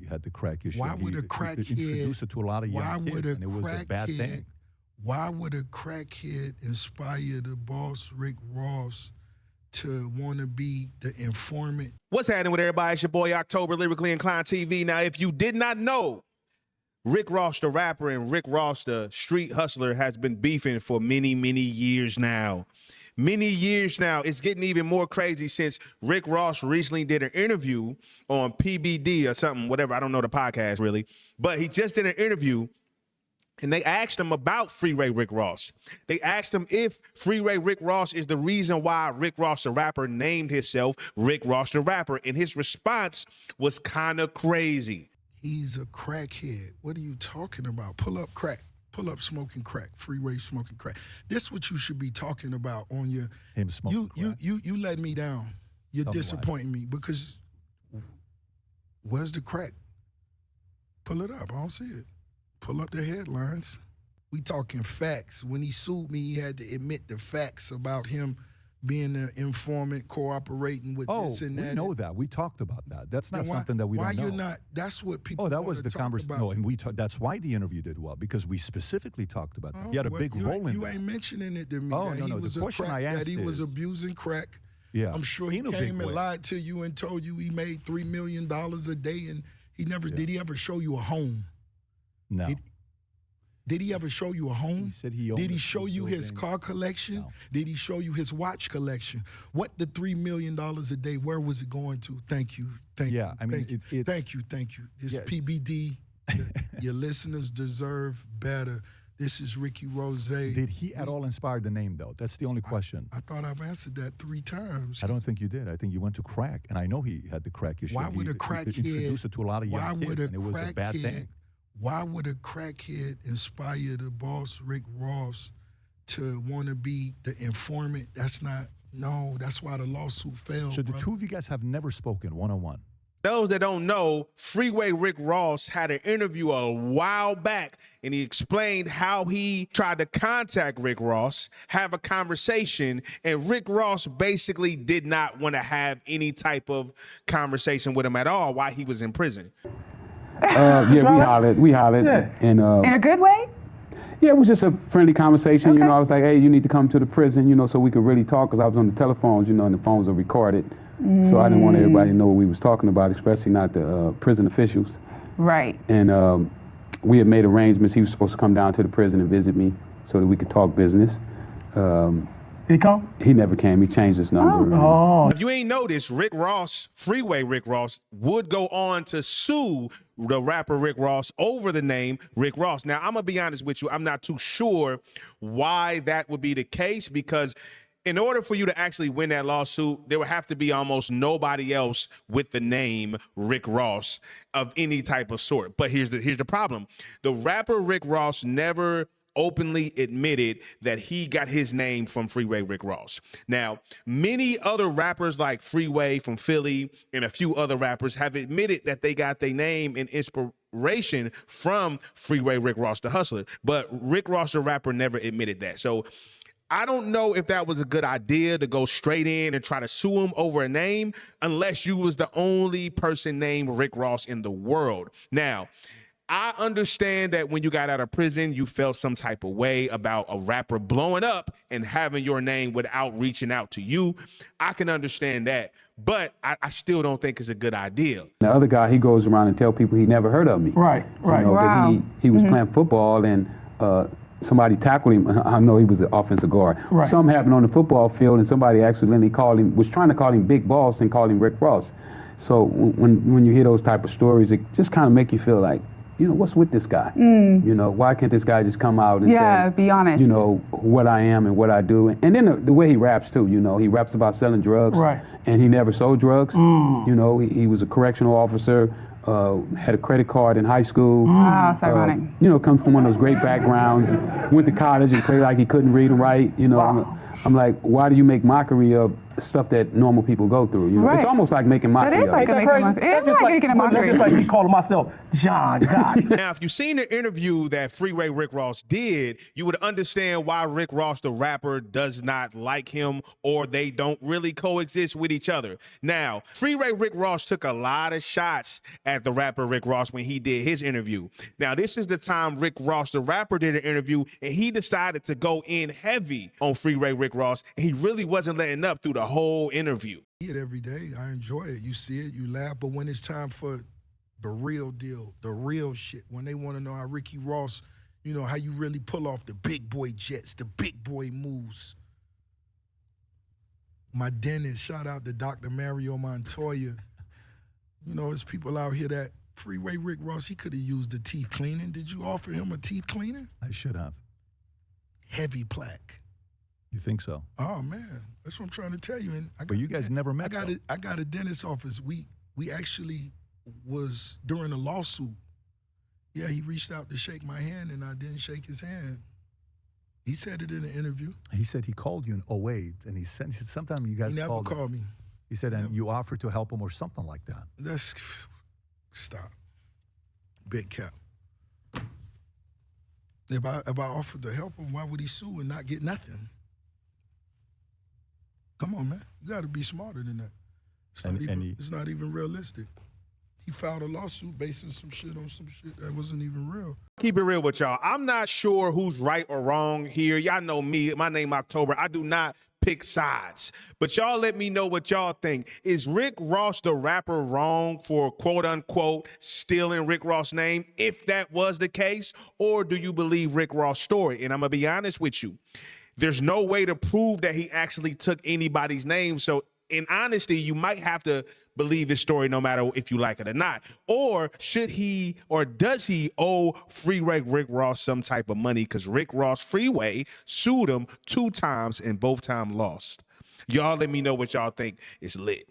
had the crack issue. Why would a crackhead introduce it to a lot of young kids, and it was a bad thing? Why would a crackhead inspire the boss, Rick Ross, to want to be the informant? What's happening with everybody? It's your boy October, Lyrically Inclined TV. Now, if you did not know, Rick Ross, the rapper, and Rick Ross, the street hustler, has been beefing for many, many years now. Many years now. It's getting even more crazy since Rick Ross recently did an interview on PBD or something, whatever. I don't know the podcast really. But he just did an interview, and they asked him about Freeway Rick Ross. They asked him if Freeway Rick Ross is the reason why Rick Ross, the rapper, named himself Rick Ross, the rapper. And his response was kind of crazy. He's a crackhead. What are you talking about? Pull up crack. Pull up smoking crack. Freeway smoking crack. This is what you should be talking about on your... Him smoking crack. You let me down. You're disappointing me because where's the crack? Pull it up. I don't see it. Pull up the headlines. We talking facts. When he sued me, he had to admit the facts about him being an informant, cooperating with this and that. Oh, we know that. We talked about that. That's not something that we don't know. Why you're not? That's what people. Oh, that was the conversation. No, and that's why the interview did well, because we specifically talked about that. He had a big role in You that. ain't mentioning it to me. Oh, that no, he no. was The question I asked that he was abusing crack. Yeah, I'm sure he came and lied to you and told you he made $3 million a day, and he never did. He ever show you a home? No. Did he ever show you a home? He said he owned Did he show you his car collection? No. Did he show you his watch collection? What the $3 million a day, where was it going to? Thank you. Thank you. I mean, thank you. This is PBD. Your listeners deserve better. This is Ricky Rose. Did he at all inspire the name, though? That's the only question. I thought I've answered that 3 times. I don't think you did. I think you went to crack, and I know he had the crack issue. Why would a crackhead introduce it to a lot of young kids, and it was a bad thing? Why would a crackhead inspire the boss, Rick Ross, to want to be the informant? That's why the lawsuit failed. So the two of you guys have never spoken one-on-one. Those that don't know, Freeway Rick Ross had an interview a while back, and he explained how he tried to contact Rick Ross, have a conversation, and Rick Ross basically did not want to have any type of conversation with him at all while he was in prison. We hollered. Yeah. And, in a good way? Yeah, it was just a friendly conversation. Okay. I was like, hey, you need to come to the prison, so we could really talk, because I was on the telephones, and the phones are recorded. So I didn't want everybody to know what we was talking about, especially not the prison officials. Right. And we had made arrangements. He was supposed to come down to the prison and visit me so that we could talk business. Did he come? He never came. He changed his number. Oh. If you ain't noticed, Rick Ross, Freeway Rick Ross, would go on to sue the rapper Rick Ross over the name Rick Ross. Now, I'm going to be honest with you. I'm not too sure why that would be the case, because in order for you to actually win that lawsuit, there would have to be almost nobody else with the name Rick Ross of any type of sort. But here's the problem. The rapper Rick Ross never openly admitted that he got his name from Freeway Rick Ross. Now, many other rappers like Freeway from Philly and a few other rappers have admitted that they got their name and inspiration from Freeway Rick Ross, the hustler. But Rick Ross, the rapper, never admitted that. So I don't know if that was a good idea to go straight in and try to sue him over a name, unless you was the only person named Rick Ross in the world. Now, I understand that when you got out of prison, you felt some type of way about a rapper blowing up and having your name without reaching out to you. I can understand that, but I still don't think it's a good idea. The other guy, he goes around and tell people he never heard of me. Right. That he was playing football and somebody tackled him. I know he was an offensive guard. Right. Something happened on the football field, and somebody accidentally was trying to call him Big Boss and called him Rick Ross. So when you hear those type of stories, it just kind of make you feel like, what's with this guy? Why can't this guy just come out and say, be honest. What I am and what I do? And then the way he raps too, he raps about selling drugs. Right. And he never sold drugs. He was a correctional officer, had a credit card in high school. Wow, that's ironic. Comes from one of those great backgrounds, went to college and played like he couldn't read and write. Wow. I'm like, why do you make mockery of stuff that normal people go through. You know? It's Right. almost like making mockery That is of like it. making a mockery. It's like making a That's mockery. just like me calling myself John God. Now, if you've seen the interview that Freeway Rick Ross did, you would understand why Rick Ross, the rapper, does not like him, or they don't really coexist with each other. Now, Freeway Rick Ross took a lot of shots at the rapper Rick Ross when he did his interview. Now, this is the time Rick Ross, the rapper, did an interview, and he decided to go in heavy on Freeway Rick Ross, and he really wasn't letting up through the whole interview. See it every day. I enjoy it. You see it, you laugh. But when it's time for the real deal, the real shit, when they want to know how Ricky Ross, you know, how you really pull off the big boy jets, the big boy moves. My dentist, shout out to Dr. Mario Montoya. You know, there's people out here that Freeway Rick Ross, he could have used a teeth cleaning. Did you offer him a teeth cleaner? I should have. Heavy plaque. You think so? Oh man, that's what I'm trying to tell you. And But you guys never met, I got a dentist office. We actually was during a lawsuit. Yeah, he reached out to shake my hand, and I didn't shake his hand. He said it in an interview. He said he called you in 2008, and he said sometime you guys He never called him. called me. He said, and you offered to help him or something like that. That's stop. Big cap. If I offered to help him, why would he sue and not get nothing? Come on, man. You got to be smarter than that. It's not even realistic. He filed a lawsuit basing some shit on some shit that wasn't even real. Keep it real with y'all. I'm not sure who's right or wrong here. Y'all know me. My name October. I do not pick sides. But y'all let me know what y'all think. Is Rick Ross, the rapper, wrong for quote unquote stealing Rick Ross' name, if that was the case? Or do you believe Rick Ross' story? And I'm going to be honest with you. There's no way to prove that he actually took anybody's name. So in honesty, you might have to believe his story no matter if you like it or not. Or should he, or does he owe Freeway Rick Ross some type of money? Because Rick Ross Freeway sued him 2 times and both times lost. Y'all let me know what y'all think. It's lit.